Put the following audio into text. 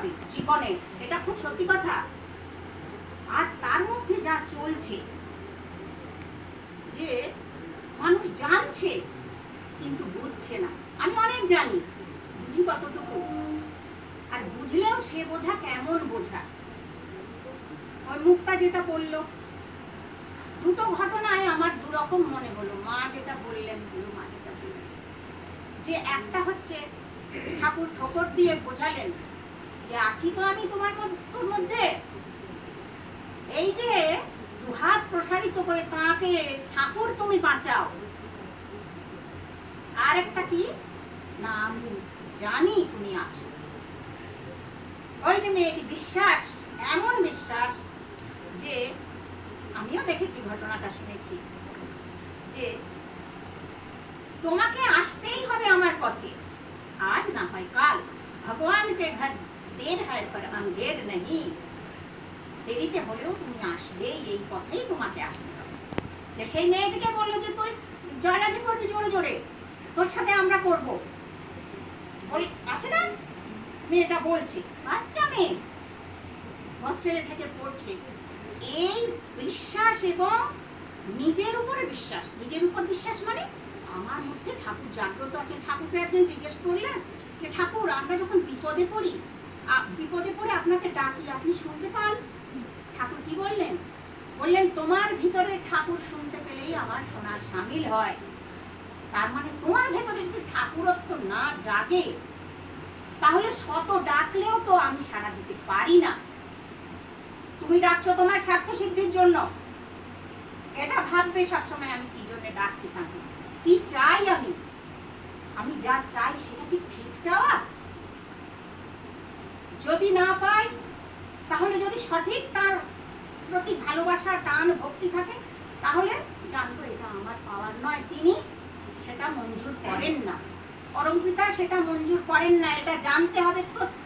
হবে জীবনে, এটা খুব সত্যি কথা। আর তার মধ্যে যা চলছে, যে মানুষ জানছে কিন্তু বুঝছে না। আমি অনেক জানি, বুঝি কতটুকু, আর বুঝলেও সে বোঝা কেমন বোঝা। ওই মুক্তা যেটা বললো, দুটো ঘটনায় আমার দুরকম মনে হলো। মা যেটা বললেন, মা যেটা বললেন, যে একটা হচ্ছে ঠাকুর ঠোকর দিয়ে বোঝালেন যে আছি তো আমি তোমার মধ্যে, এই যে দুহাত প্রসারিত করে তাকে ঠাকুর তুমি বাঁচাও। আর একটা কি না, আমি জানি তুমি আছো। ওই যে মেয়েটি বিশ্বাস, এমন বিশ্বাস যে আমিও দেখেছি, ঘটনাটা শুনেছি, যে তোমাকে আসতেই হবে আমার পথে, আজ না হয় কাল, ভগবান কে ঘর দের হয় পর अंधेर नहीं, দেরিতে হলেও তুমি আসবে, এই পথেই তোমাকে আসতে হবে। যে সেই মেয়েটিকে বললো যে তুই জয়রাধি করবি জোরে জোরে, তোর সাথে আমরা করব, বল আছে না, মেয়েটা বলছে, বাচ্চা মেয়ে হোস্টেলে থেকে পড়ছে। এই বিশ্বাস এবং নিজের উপরে বিশ্বাস, নিজের উপর বিশ্বাস মানে আমার মধ্যে ঠাকুর জাগ্রত আছেন। ঠাকুরকে একজন জিজ্ঞেস করলেন যে ঠাকুর, আমরা যখন বিপদে পড়ে আপনাকে ডাকি, আপনি শুনতে পান? ঠাকুর কি বললেন? বললেন তোমার ভিতরে ঠাকুর শুনতে পেলেই আমার শোনার শামিল হয়। তার মানে তোমার ভেতরে যদি ঠাকুরত্ব না জাগে, তাহলে শত ডাকলেও তো আমি সাড়া দিতে পারি না। তুমি ডাকছো তোমার স্বার্থ সিদ্ধির জন্য, এটা ভাববে সবসময় আমি কি জন্য ডাকছি, তাকে কি চাই, আমি যা চাই সেটা কি ঠিক চাওয়া? যদি না পাই, তাহলে যদি সঠিক তার প্রতি ভালোবাসা, টান, ভক্তি থাকে, তাহলে জানবো এটা আমার পাওয়ার নয়, তিনি সেটা মঞ্জুর করেন না, পরম পিতা সেটা মঞ্জুর করেন না। এটা জানতে হবে প্রত্যেক